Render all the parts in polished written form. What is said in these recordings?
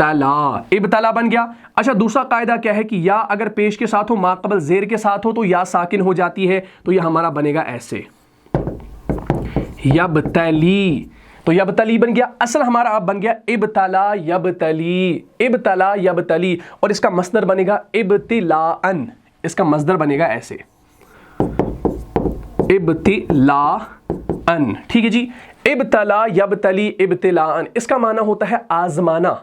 ابتلا، ابتلا بن گیا۔ اچھا دوسرا قاعدہ کیا ہے کہ یا اگر پیش کے ساتھ ہو، ما قبل زیر کے ساتھ ہو تو یا ساکن ہو جاتی ہے، تو یہ ہمارا بنے گا ایسے یبتلی، تو یبتلی بن گیا۔ اصل ہمارا اب بن گیا ابتلا یبتلی، ابتلا یبتلی، اور اس کا مصدر بنے گا ابتلاءن، اس کا مصدر بنے گا ایسے ابتلاءن، ٹھیک ہے جی۔ ابتلا یبتلی ابتلاءن، اس کا معنی ہوتا ہے آزمانا۔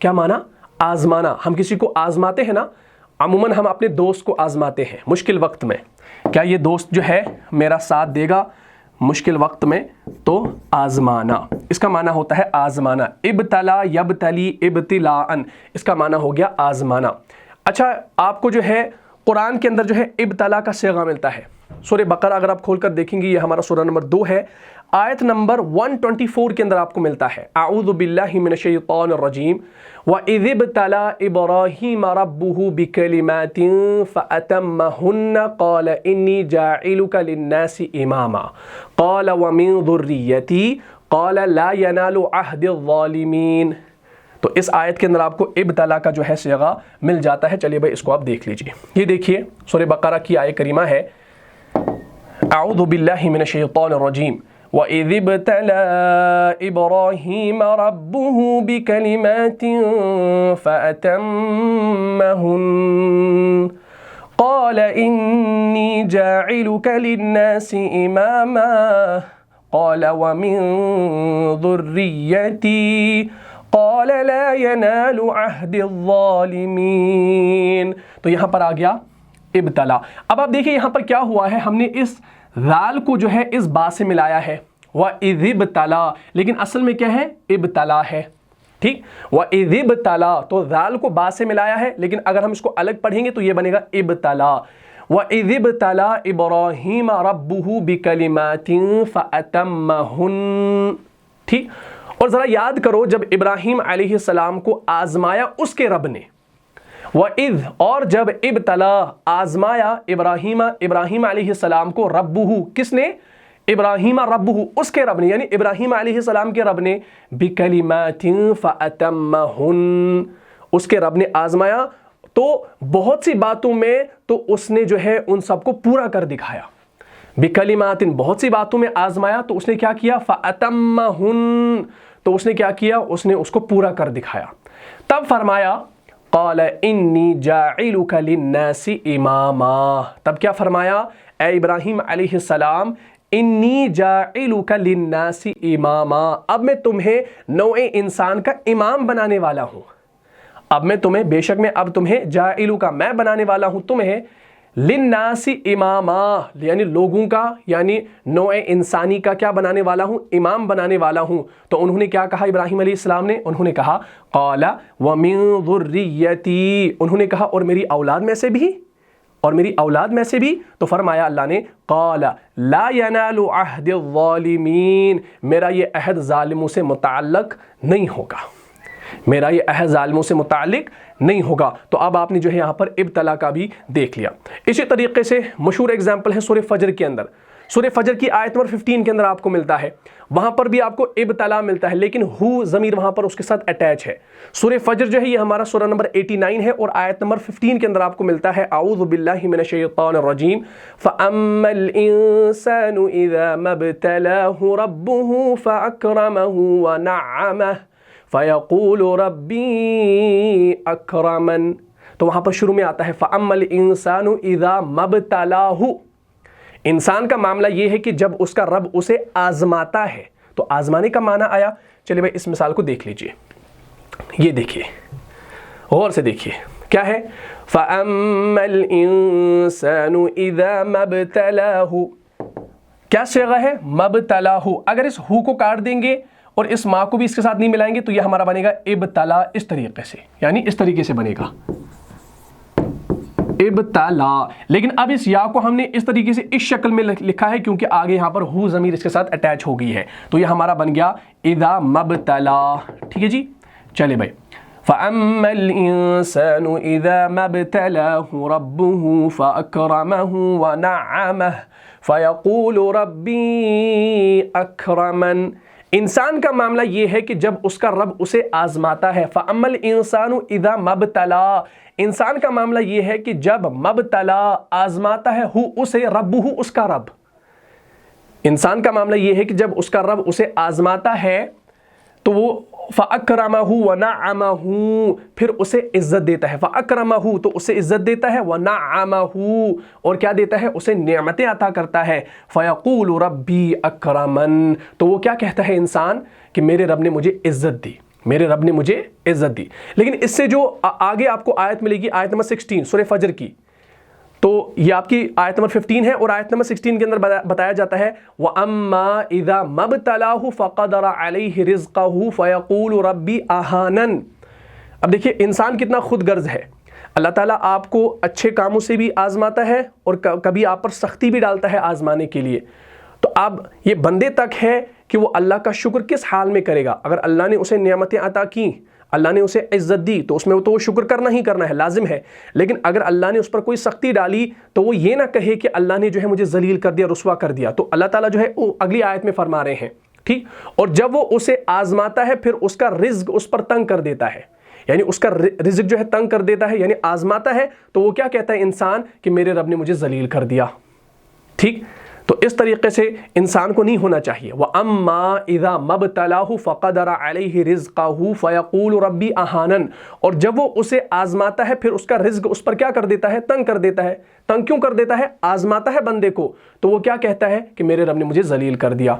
کیا معنی؟ آزمانا۔ ہم کسی کو آزماتے ہیں نا، عموماً ہم اپنے دوست کو آزماتے ہیں مشکل وقت میں، کیا یہ دوست جو ہے میرا ساتھ دے گا مشکل وقت میں، تو آزمانا، اس کا معنی ہوتا ہے آزمانا۔ ابتلا یبتلی ابتلاءن، اس کا معنی ہو گیا آزمانا۔ اچھا آپ کو جو ہے قرآن کے اندر جو ہے ابتلا کا صیغہ ملتا ہے۔ سورہ بقرہ اگر آپ کھول کر دیکھیں گے، یہ ہمارا سورہ نمبر 2 ہے، آیت نمبر 124 کے اندر آپ کو ملتا ہے اعوذ باللہ من الشیطان الرجیم وَإِذِ ابْتَلَىٰ إِبْرَاهِيمَ رَبُّهُ بِكَلِمَاتٍ فَأَتَمَّهُنَّ قَالَ إِنِّي جَاعِلُكَ لِلنَّاسِ إِمَامًا قَالَ وَمِن ذُرِّيَّتِي قَالَ لَا يَنَالُ عَهْدِ الظَّالِمِينَ۔ تو اس آیت کے اندر آپ کو ابتلا کا جو ہے صیغہ مل جاتا ہے۔ چلیے بھائی اس کو آپ دیکھ لیجئے، یہ دیکھیے سورہ بقرہ کی آیت کریمہ ہے اعوذ باللہ من الشیطان الرجیم وَإِذِ ابْتَلَىٰ إِبْرَاهِيمَ رَبُّهُ بِكَلِمَاتٍ فَأَتَمَّهُنَّ قَالَ إِنِّي جَاعِلُكَ لِلنَّاسِ إِمَامًا قَالَ وَمِن ذُرِّيَّتِي قَالَ لَا يَنَالُ عَهْدِ الظَّالِمِينَ۔ تو یہاں پر آ گیا ابتلا۔ اب آپ دیکھیں یہاں پر کیا ہوا ہے، ہم نے اس ذال کو جو ہے اس با سے ملایا ہے وَإِذِ ابْتَلَىٰ، لیکن اصل میں کیا ہے؟ ابتلا ہے، ٹھیک۔ وَإِذِ ابْتَلَىٰ تو ذال کو با سے ملایا ہے، لیکن اگر ہم اس کو الگ پڑھیں گے تو یہ بنے گا ابتلا۔ وَإِذِ ابْتَلَىٰ إِبْرَاهِيمَ رَبُّهُ بِكَلِمَاتٍ فَأَتَمَّهُنَّ، ٹھیک۔ اور ذرا یاد کرو جب ابراہیم علیہ السلام کو آزمایا اس کے رب نے، وَإِذْ اور جب ابتلا آزمایا ابراہیم علیہ السلام کو ربہ، کس نے؟ ابراہیم ربہ، اس کے رب نے، یعنی ابراہیم علیہ السلام کے رب نے، بِكَلِمَاتٍ فَأَتَمَّهُنَّ، اس کے رب نے آزمایا تو بہت سی باتوں میں تو اس نے جو ہے ان سب کو پورا کر دکھایا۔ بِكَلِمَاتٍ بہت سی باتوں میں آزمایا تو اس نے کیا کیا؟ فَأَتَمَّهُنَّ، تو اس نے کیا کیا؟ اس نے اس کو پورا کر دکھایا۔ تب فرمایا قال انی جاعلک للناس اماما، تب کیا فرمایا؟ اے ابراہیم علیہ السلام انی جاعلک للناس اماما، اب میں تمہیں نوع انسان کا امام بنانے والا ہوں۔ اب میں تمہیں، بے شک میں اب تمہیں جاعلک میں بنانے والا ہوں تمہیں، للناس اماما یعنی لوگوں کا، یعنی نوع انسانی کا کیا بنانے والا ہوں؟ امام بنانے والا ہوں۔ تو انہوں نے کیا کہا ابراہیم علیہ السلام نے؟ انہوں نے کہا قال ومن ذریتی، انہوں نے کہا اور میری اولاد میں سے بھی، اور میری اولاد میں سے بھی۔ تو فرمایا اللہ نے قال لا ینال عہد الظالمین، میرا یہ عہد ظالموں سے متعلق نہیں ہوگا، میرا یہ عہد ظالموں سے متعلق نہیں ہوگا۔ تو اب آپ نے جو ہے یہاں پر ابتلا کا بھی دیکھ لیا۔ اسی طریقے سے مشہور اگزامپل ہے سورہ فجر کے اندر، سورہ فجر کی آیت نمبر 15 کے اندر آپ کو ملتا ہے، وہاں پر بھی آپ کو ابتلا ملتا ہے، لیکن ہو ضمیر وہاں پر اس کے ساتھ اٹیچ ہے۔ سورہ فجر جو ہے یہ ہمارا سورہ نمبر 89 ہے، اور آیت نمبر 15 کے اندر آپ کو ملتا ہے اعوذ باللہ من الشیطان الرجیم فَأَمَّا الْإِنسَانُ إِذَا مَا ابْتَلَاهُ رَبُّهُ فَأَكْرَمَهُ وَنَعَّمَهُ فَيَقُولُ رَبِّي أَكْرَمَنِ، تو وہاں پر شروع میں آتا ہے فَأَمَّا الْإِنسَانُ إِذَا مَا ابْتَلَاهُ، انسان کا معاملہ یہ ہے کہ جب اس کا رب اسے آزماتا ہے، تو آزمانے کا معنی آیا۔ چلیے بھائی اس مثال کو دیکھ لیجئے، یہ دیکھیے غور سے دیکھیے کیا ہے، فَأَمَّا الْإِنسَانُ إِذَا مَا ابْتَلَاهُ، کیا صیغہ ہے؟ مَبْتَلَاهُ۔ اگر اس ہو کو کاٹ دیں گے اور اس ماں کو بھی اس کے ساتھ نہیں ملائیں گے تو یہ ہمارا بنے گا ابتلا، اس طریقے سے، یعنی اس طریقے سے بنے گا ابتلا۔ لیکن اب اس یا کو ہم نے اس طریقے سے اس شکل میں لکھا ہے کیونکہ آگے یہاں پر ہو ضمیر اس کے ساتھ اٹیچ ہو گئی ہے، تو یہ ہمارا بن گیا اذا مبتلا، ٹھیک ہے جی۔ چلے بھائی فَأَمَّا الْإِنسَانُ إِذَا مَا ابْتَلَاهُ رَبُّهُ فَأَكْرَمَهُ وَنَعَّمَهُ فَيَقُولُ رَبِّي أَكْرَمَنِ، انسان کا معاملہ یہ ہے کہ جب اس کا رب اسے آزماتا ہے، فَأَمَّا الْإِنسَانُ إِذَا مَبْتَلَا، انسان کا معاملہ یہ ہے کہ جب مبتلا آزماتا ہے اسے ربہ، اس کا رب، انسان کا معاملہ یہ ہے کہ جب اس کا رب اسے آزماتا ہے تو وہ فَأَكْرَمَهُ وَنَعَّمَهُ، پھر اسے عزت دیتا ہے، فَأَكْرَمَهُ تو اسے عزت دیتا ہے، وَنَعَّمَهُ اور کیا دیتا ہے، اسے نعمتیں عطا کرتا ہے، فَيَقُولُ رَبِّي أَكْرَمَنِ، تو وہ کیا کہتا ہے انسان کہ میرے رب نے مجھے عزت دی، میرے رب نے مجھے عزت دی۔ لیکن اس سے جو آگے آپ کو آیت ملے گی، آیت نمبر 16 سورہ فجر کی، تو یہ آپ کی آیت نمبر 15 ہے، اور آیت نمبر 16 کے اندر بتایا جاتا ہے وَأَمَّا إِذَا مَبْتَلَاهُ فَقَدَرَ عَلَيْهِ رِزْقَهُ فَيَقُولُ رَبِّي أَهَانَنِ۔ اب دیکھیے انسان کتنا خود غرض ہے، اللہ تعالیٰ آپ کو اچھے کاموں سے بھی آزماتا ہے اور کبھی آپ پر سختی بھی ڈالتا ہے آزمانے کے لیے، تو اب یہ بندے تک ہے کہ وہ اللہ کا شکر کس حال میں کرے گا۔ اگر اللہ نے اسے نعمتیں عطا کی، اللہ نے اسے عزت دی، تو اس میں تو وہ شکر کرنا ہی کرنا ہے، لازم ہے، لیکن اگر اللہ نے اس پر کوئی سختی ڈالی تو وہ یہ نہ کہے کہ اللہ نے جو ہے مجھے ذلیل کر دیا، رسوا کر دیا۔ تو اللہ تعالیٰ جو ہے وہ اگلی آیت میں فرما رہے ہیں، ٹھیک، اور جب وہ اسے آزماتا ہے پھر اس کا رزق اس پر تنگ کر دیتا ہے، یعنی اس کا رزق جو ہے تنگ کر دیتا ہے، یعنی آزماتا ہے، تو وہ کیا کہتا ہے انسان کہ میرے رب نے مجھے ذلیل کر دیا، ٹھیک۔ تو اس طریقے سے انسان کو نہیں ہونا چاہیے۔ وَأَمَّا إِذَا مَبْتَلَاهُ فَقَدَرَ عَلَيْهِ رِزْقَهُ فَيَقُولُ رَبِّي أَهَانَنِ، اور جب وہ اسے آزماتا ہے پھر اس کا رزق اس پر کیا کر دیتا ہے، تنگ کر دیتا ہے۔ تنگ کیوں کر دیتا ہے؟ آزماتا ہے بندے کو، تو وہ کیا کہتا ہے کہ میرے رب نے مجھے ذلیل کر دیا۔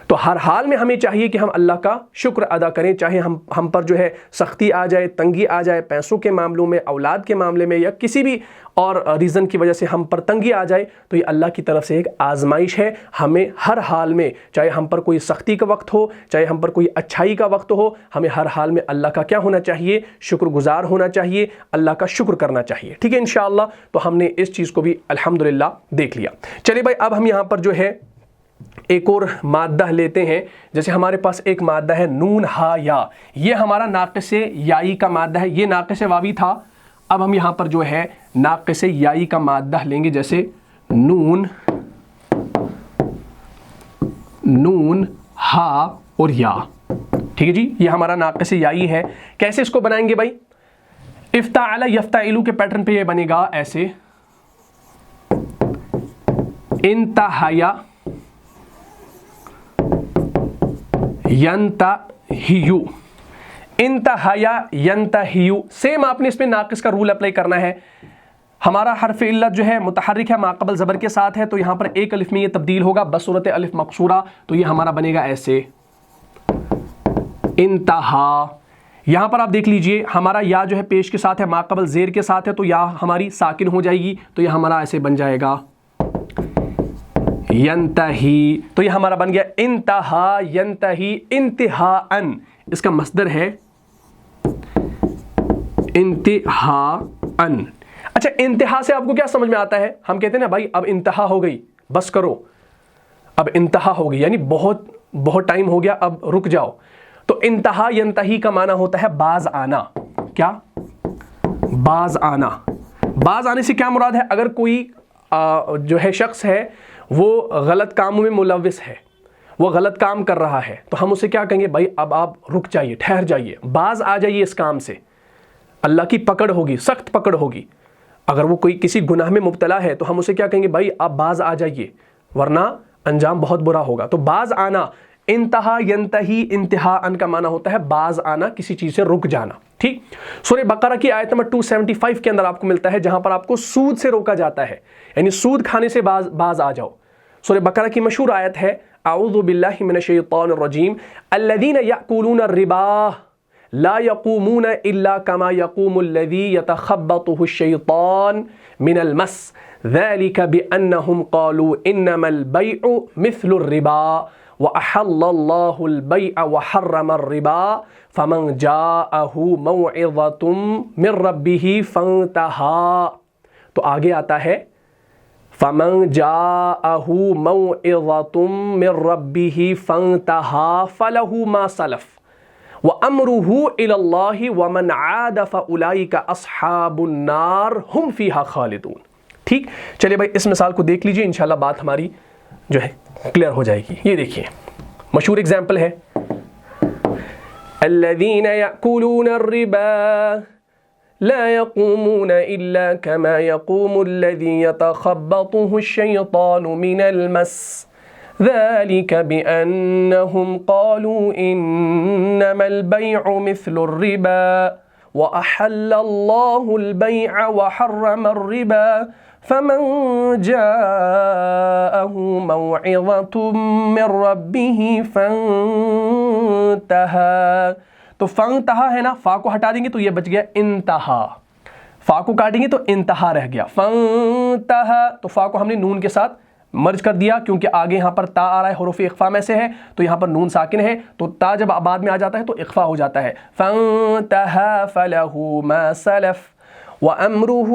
تو ہر حال میں ہمیں چاہیے کہ ہم اللہ کا شکر ادا کریں، چاہے ہم پر جو ہے سختی آ جائے، تنگی آ جائے، پیسوں کے معاملوں میں، اولاد کے معاملے میں، یا کسی بھی اور ریزن کی وجہ سے ہم پر تنگی آ جائے، تو یہ اللہ کی طرف سے ایک آزمائش ہے۔ ہمیں ہر حال میں، چاہے ہم پر کوئی سختی کا وقت ہو، چاہے ہم پر کوئی اچھائی کا وقت ہو، ہمیں ہر حال میں اللہ کا کیا ہونا چاہیے، شکر گزار ہونا چاہیے، اللہ کا شکر کرنا چاہیے، ٹھیک ہے انشاءاللہ۔ تو ہم نے اس چیز کو بھی الحمدللہ دیکھ لیا۔ چلیے بھائی، اب ہم یہاں پر جو ہے ایک اور مادہ لیتے ہیں، جیسے ہمارے پاس ایک مادہ ہے نون ہا یا، یہ ہمارا ناقص یائی کا مادہ ہے، یہ ناقص واوی تھا، اب ہم یہاں پر جو ہے ناقص یائی کا مادہ لیں گے، جیسے نون ہا اور یا، ٹھیک ہے جی، یہ ہمارا ناقص یائی ہے۔ کیسے اس کو بنائیں گے بھائی؟ افتعل یفتعلو کے پیٹرن پہ یہ بنے گا ایسے، انتہیا ینتہیو، انتہیا ینتہیو، سیم آپ نے اس میں ناقص کا رول اپلائی کرنا ہے۔ ہمارا حرف علت جو ہے متحرک ہے، ما قبل زبر کے ساتھ ہے، تو یہاں پر ایک الف میں یہ تبدیل ہوگا بصورت الف مقصورہ، تو یہ ہمارا بنے گا ایسے انتہا۔ یہاں پر آپ دیکھ لیجئے ہمارا یا جو ہے پیش کے ساتھ ہے، ما قبل زیر کے ساتھ ہے، تو یا ہماری ساکن ہو جائے گی، تو یہ ہمارا ایسے بن جائے گا ینتہی، تو یہ ہمارا بن گیا انتہا ینتہی انتہاءن، اس کا مصدر ہے انتہاءن۔ اچھا، انتہا سے آپ کو کیا سمجھ میں آتا ہے؟ ہم کہتے ہیں نا بھائی اب انتہا ہو گئی، بس کرو، اب انتہا ہو گئی، یعنی بہت ٹائم ہو گیا، اب رک جاؤ۔ تو انتہا ینتہی کا معنی ہوتا ہے باز آنا۔ کیا؟ باز آنا۔ باز آنے سے کیا مراد ہے؟ اگر کوئی جو ہے شخص ہے وہ غلط کاموں میں ملوث ہے، وہ غلط کام کر رہا ہے، تو ہم اسے کیا کہیں گے؟ بھائی اب آپ رک جائیے، ٹھہر جائیے، باز آ جائیے اس کام سے، اللہ کی پکڑ ہوگی، سخت پکڑ ہوگی۔ اگر وہ کوئی کسی گناہ میں مبتلا ہے تو ہم اسے کیا کہیں گے؟ بھائی آپ باز آ جائیے، ورنہ انجام بہت برا ہوگا۔ تو باز آنا، انتہا ینتہی انتہاءن کا معنی ہوتا ہے باز آنا، کسی چیز سے رک جانا، ٹھیک۔ سورہ بقرہ کی آیت نمبر 275 کے اندر آپ کو ملتا ہے، جہاں پر آپ کو سود سے روکا جاتا ہے، یعنی سود کھانے سے باز آ جاؤ۔ سورہ بقرہ کی مشہور آیت ہے، اعوذ باللہ من الشیطان الرجیم، الذین یأکلون الربا لا يقومون الا كما يقوم الذي يتخبطه الشيطان من المس ذلك بأنهم قالوا انما البيع مثل الربا وأحل الله البيع وحرم الربا فمن جاءه موعظة من ربه فانتهى، تو آگے آتا ہے فَمَنْ جَاءَهُ مَوْعِظَةٌ مِّن رَبِّهِ فَانْتَهَى فَلَهُ مَا سَلَفَ وَأَمْرُهُ إِلَى اللَّهِ وَمَنْ عَادَ فَأُولَئِكَ أَصْحَابُ النَّارِ هُمْ فِيهَا خَالِدُونَ۔ ٹھیک، چلیے بھائی اس مثال کو دیکھ لیجئے، انشاءاللہ بات ہماری جو ہے کلیئر ہو جائے گی۔ یہ دیکھیے مشہور اگزامپل ہے الذین یأکلون الربا لا يقومون إلا كما يقوم الذي يتخبطه الشيطان من المس ذلك بأنهم قالوا إنما البيع مثل الربا وأحل الله البيع وحرم الربا فمن جاءه موعظة من ربه فانتهى. تو فانتہا ہے نا، فا کو ہٹا دیں گے تو یہ بچ گیا انتہا، فا کو کاٹیں گے تو انتہا رہ گیا. فانتہا تو فا کو ہم نے نون کے ساتھ مرج کر دیا کیونکہ آگے یہاں پر تا آ رہا ہے، حروف اخفا میں سے ہے، تو یہاں پر نون ساکن ہے تو تا جب بعد میں آ جاتا ہے تو اخفا ہو جاتا ہے. فانتہا فلہ ما سلف وامرہ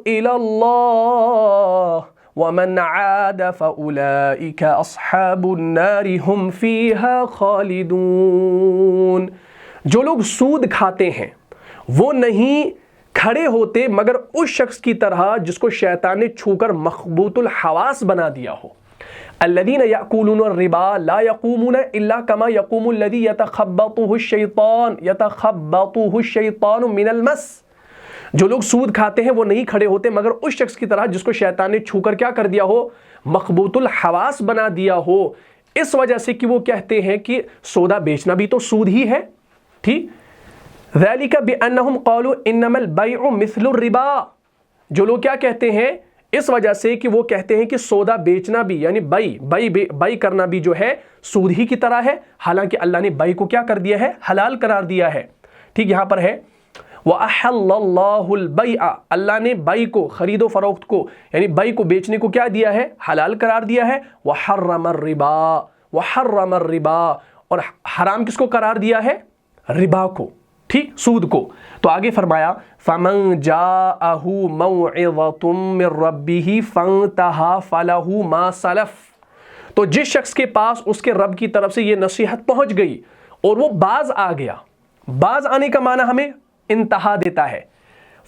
الی اللہ ومن عاد فاولئک اصحاب النار هم فیہا خالدون. جو لوگ سود کھاتے ہیں وہ نہیں کھڑے ہوتے مگر اس شخص کی طرح جس کو شیطان نے چھو کر مخبوط الحواس بنا دیا ہو. الذین یأکلون الربا لا یقومون الا کما یقوم الذی یتخبطہ الشیطان من المس. جو لوگ سود کھاتے ہیں وہ نہیں کھڑے ہوتے مگر اس شخص کی طرح جس کو شیطان نے چھو کر کیا کر دیا ہو، مخبوط الحواس بنا دیا ہو. اس وجہ سے کہ وہ کہتے ہیں کہ سودا بیچنا بھی تو سود ہی ہے. ٹھیک، ذالک بانہم قالوا انما البیع مثل الربا. جو لوگ کیا کہتے ہیں، اس وجہ سے کہ وہ کہتے ہیں کہ سودا بیچنا بھی یعنی بائی کرنا بھی جو ہے سود ہی کی طرح ہے، حالانکہ اللہ نے بائی کو کیا کر دیا ہے، حلال قرار دیا ہے. ٹھیک، یہاں پر ہے وَأَحَلَّ اللَّهُ الْبَيْعَ، اللہ نے بائی کو، خرید و فروخت کو یعنی بائی کو بیچنے کو کیا دیا ہے، حلال قرار دیا ہے. وَحَرَّمَ الرِّبَا، اور حرام کس کو قرار دیا ہے، ربا کو، ٹھیک، سود کو. تو آگے فرمایا فَمَنْ جَاءَهُ مَوْعِظَةٌ مِّن رَبِّهِ فَانْتَهَى فَلَهُ مَا سَلَفَ. تو جس شخص کے پاس اس کے رب کی طرف سے یہ نصیحت پہنچ گئی اور وہ باز آ گیا، باز آنے کا معنی ہمیں انتہا دیتا ہے.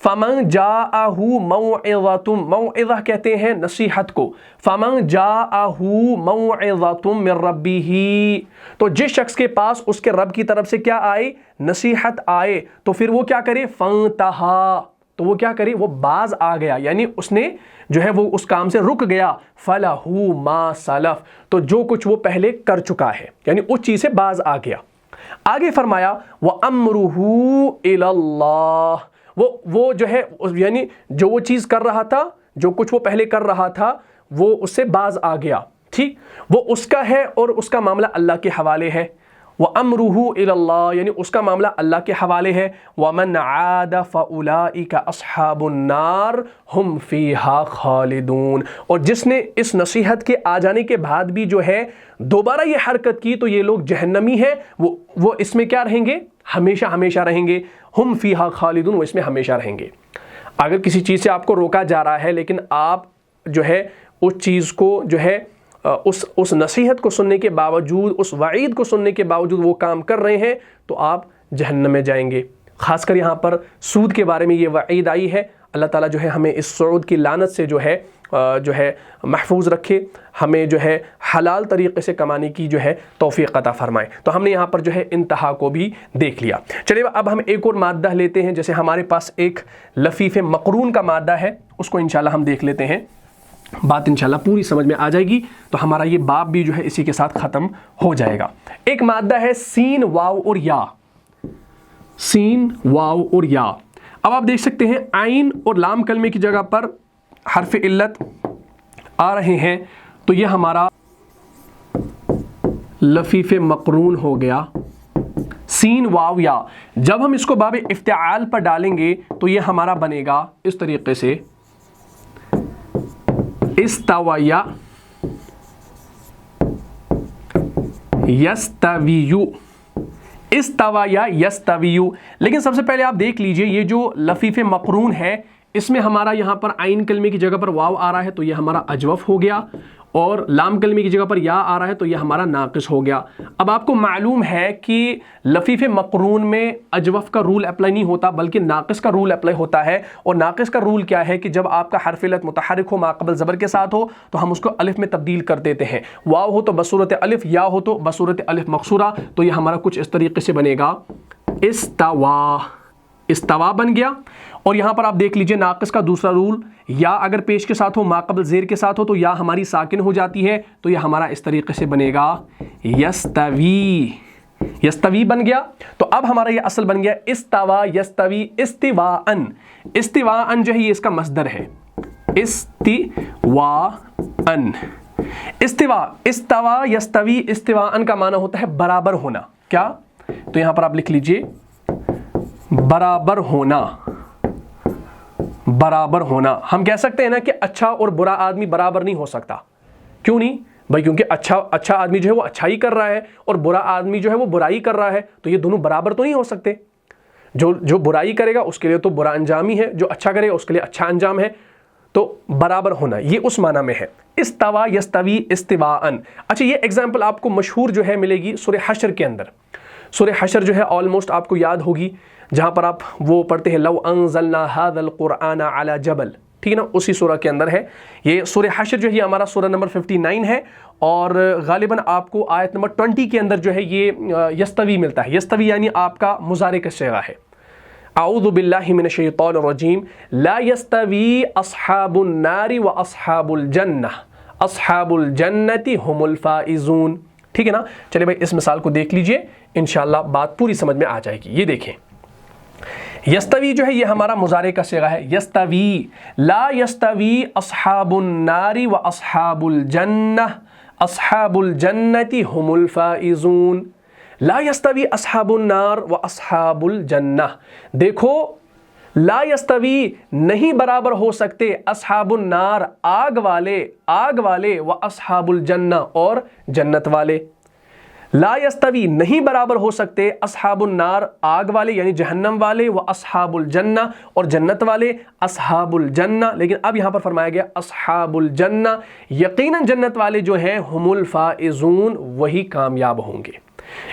فَمَنْ جَاءَهُ مَوْعِظَةٌ، موعظہ کہتے ہیں نصیحت کو. فَمَنْ جَاءَهُ مَوْعِظَةٌ مِّن رَبِّهِ، تو جس شخص کے پاس اس کے رب کی طرف سے کیا آئے، نصیحت آئے، تو پھر وہ کیا کرے، فَانْتَهَا، تو وہ کیا کرے، وہ باز آ گیا یعنی اس نے جو ہے وہ اس کام سے رک گیا. فَلَهُ مَا سَلَف، تو جو کچھ وہ پہلے کر چکا ہے یعنی اس چیز سے باز آ گیا. آگے فرمایا وَأَمْرُهُ إِلَى اللَّهِ، وہ جو ہے یعنی جو وہ چیز کر رہا تھا، جو کچھ وہ پہلے کر رہا تھا وہ اس سے باز آ گیا. ٹھیک، وہ اس کا ہے اور اس کا معاملہ اللہ کے حوالے ہے. وَأَمْرُهُ إِلَى اللَّهِ یعنی اس کا معاملہ اللہ کے حوالے ہے. وَمَنْ عَادَ فَأُولَئِكَ أَصْحَابُ النَّارِ هُمْ فِيهَا خَالِدُونَ. اور جس نے اس نصیحت کے آ جانے کے بعد بھی جو ہے دوبارہ یہ حرکت کی تو یہ لوگ جہنمی ہیں، وہ اس میں کیا رہیں گے، ہمیشہ ہمیشہ رہیں گے. ہم فیہا خالدون، وہ اس میں ہمیشہ رہیں گے. اگر کسی چیز سے آپ کو روکا جا رہا ہے لیکن آپ جو ہے اس چیز کو جو ہے اس نصیحت کو سننے کے باوجود، اس وعید کو سننے کے باوجود وہ کام کر رہے ہیں تو آپ جہنم میں جائیں گے. خاص کر یہاں پر سود کے بارے میں یہ وعید آئی ہے. اللہ تعالیٰ جو ہے ہمیں اس سود کی لعنت سے جو ہے محفوظ رکھے، ہمیں جو ہے حلال طریقے سے کمانے کی جو ہے توفیق عطا فرمائے. تو ہم نے یہاں پر جو ہے انتہا کو بھی دیکھ لیا. چلیے اب ہم ایک اور مادہ لیتے ہیں. جیسے ہمارے پاس ایک لفیف مقرون کا مادہ ہے، اس کو انشاءاللہ ہم دیکھ لیتے ہیں. بات انشاءاللہ پوری سمجھ میں آ جائے گی تو ہمارا یہ باب بھی جو ہے اسی کے ساتھ ختم ہو جائے گا. ایک مادہ ہے سین، واو اور یا. سین، واو اور یا. اب آپ دیکھ سکتے ہیں عین اور لام کلمے کی جگہ پر حرف علت آ رہے ہیں تو یہ ہمارا لفیف مقرون ہو گیا. سین، واو، یا. جب ہم اس کو باب افتعال پر ڈالیں گے تو یہ ہمارا بنے گا اس طریقے سے استویا یستویو، استویا یستویو. لیکن سب سے پہلے آپ دیکھ لیجئے یہ جو لفیف مقرون ہے اس میں ہمارا یہاں پر عین کلمے کی جگہ پر واو آ رہا ہے تو یہ ہمارا اجوف ہو گیا، اور لام کلمے کی جگہ پر یا آ رہا ہے تو یہ ہمارا ناقص ہو گیا۔ اب آپ کو معلوم ہے کہ لفیف مقرون میں اجوف کا رول اپلائی نہیں ہوتا بلکہ ناقص کا رول اپلائی ہوتا ہے، اور ناقص کا رول کیا ہے کہ جب آپ کا حرف علت متحرک ہو ما قبل زبر کے ساتھ ہو تو ہم اس کو الف میں تبدیل کر دیتے ہیں، واو ہو تو بصورت الف، یا ہو تو بصورت الف مقصورہ، تو یہ ہمارا کچھ اس طریقے سے بنے گا استوا، استوا بن گیا۔ اور یہاں پر آپ دیکھ لیجئے ناقص کا دوسرا رول، یا اگر پیش کے ساتھ ہو ما قبل زیر کے ساتھ ہو تو یا ہماری ساکن ہو جاتی ہے، تو یہ ہمارا اس طریقے سے بنے گا یستوی، یستوی بن گیا۔ تو اب ہمارا یہ اصل بن گیا استوا یستوی استواءن، استواءن جو ہے یہ اس کا مصدر ہے، استواءن، استوا، استوا یستوی استواءن کا معنی ہوتا ہے برابر ہونا، کیا؟ تو یہاں پر آپ لکھ لیجئے برابر ہونا، برابر ہونا۔ ہم کہہ سکتے ہیں نا کہ اچھا اور برا آدمی برابر نہیں ہو سکتا، کیوں نہیں بھائی؟ کیونکہ اچھا آدمی جو ہے وہ اچھائی کر رہا ہے اور برا آدمی جو ہے وہ برائی کر رہا ہے، تو یہ دونوں برابر تو نہیں ہو سکتے۔ جو برائی کرے گا اس کے لیے تو برا انجام ہی ہے، جو اچھا کرے گا اس کے لیے اچھا انجام ہے، تو برابر ہونا یہ اس معنی میں ہے استوا یستوی استواءن۔ اچھا یہ ایگزامپل آپ کو مشہور جو ہے ملے گی سورہ حشر کے اندر۔ سورہ حشر جو ہے آلموسٹ آپ کو یاد ہوگی، جہاں پر آپ وہ پڑھتے ہیں لو انزلنا هذا القرآن على جبل، ٹھیک ہے نا، اسی سورہ کے اندر ہے یہ سورہ حشر جو ہے، یہ ہمارا سورہ نمبر 59 ہے، اور غالباً آپ کو آیت نمبر 20 کے اندر جو ہے یہ یستوی ملتا ہے۔ یستوی یعنی آپ کا مضارع کا صیغہ ہے۔ اعوذ باللہ من الشیطان الرجیم، لا یستوی اصحاب النار واصحاب الجنہ، اصحاب الجنۃ هم الفائزون، ٹھیک ہے نا۔ چلے بھائی اس مثال کو دیکھ لیجئے، انشاءاللہ بات پوری سمجھ میں آ جائے گی۔ یہ دیکھیں یستوی جو ہے یہ ہمارا مضارع کا صیغہ ہے، یستوی، لا یستوی اصحاب النار واصحاب الجنہ، اصحاب الجنۃ هم الفائزون، لا یستوی اصحاب النار واصحاب الجنہ۔ دیکھو لا یستوی نہیں برابر ہو سکتے اصحاب النار آگ والے و اصحاب الجنہ اور جنت والے، لا یستوی نہیں برابر ہو سکتے اصحاب النار آگ والے یعنی جہنم والے و اصحاب الجنہ اور جنت والے اصحاب الجنہ، لیکن اب یہاں پر فرمایا گیا اصحاب الجنہ، یقیناً جنت والے جو ہیں ہم الفائزون وہی کامیاب ہوں گے،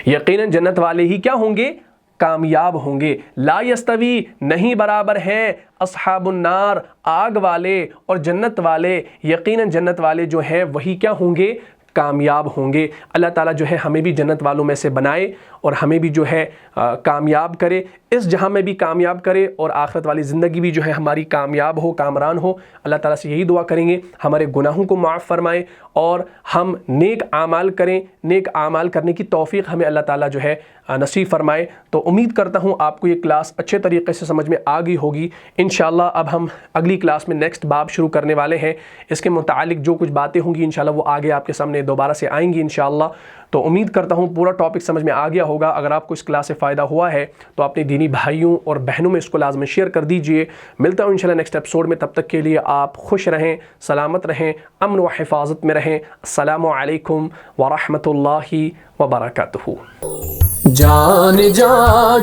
یقیناً جنت والے ہی کیا ہوں گے؟ کامیاب ہوں گے۔ لا یستوی نہیں برابر ہیں اصحاب النار آگ والے اور جنت والے، یقیناً جنت والے جو ہیں وہی کیا ہوں گے؟ کامیاب ہوں گے۔ اللہ تعالیٰ جو ہے ہمیں بھی جنت والوں میں سے بنائے اور ہمیں بھی جو ہے کامیاب کرے، اس جہاں میں بھی کامیاب کرے اور آخرت والی زندگی بھی جو ہے ہماری کامیاب ہو، کامران ہو۔ اللہ تعالیٰ سے یہی دعا کریں گے ہمارے گناہوں کو معاف فرمائے اور ہم نیک اعمال کریں، نیک اعمال کرنے کی توفیق ہمیں اللہ تعالیٰ جو ہے نصیب فرمائے۔ تو امید کرتا ہوں آپ کو یہ کلاس اچھے طریقے سے سمجھ میں آ گئی ہوگی۔ انشاءاللہ اب ہم اگلی کلاس میں نیکسٹ باب شروع کرنے والے ہیں، اس کے متعلق جو کچھ باتیں ہوں گی انشاءاللہ وہ آگے آپ کے سامنے دوبارہ سے آئیں گی انشاءاللہ۔ تو امید کرتا ہوں پورا ٹاپک سمجھ میں آ گیا ہوگا۔ اگر آپ کو اس کلاس سے فائدہ ہوا ہے تو اپنے دینی بھائیوں اور بہنوں میں اس کو لازم شیئر کر دیجئے۔ ملتا ہوں انشاءاللہ نیکسٹ ایپیسوڈ میں، تب تک کے لیے آپ خوش رہیں، سلامت رہیں، امن و حفاظت میں رہیں۔ السلام علیکم ورحمۃ اللہ وبرکاتہ۔ جان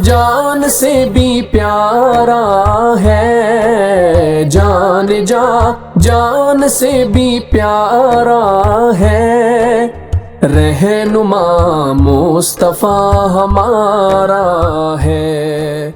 جان سے بھی پیارا ہے، جان سے بھی پیارا ہے، رہنما مصطفیٰ ہمارا ہے۔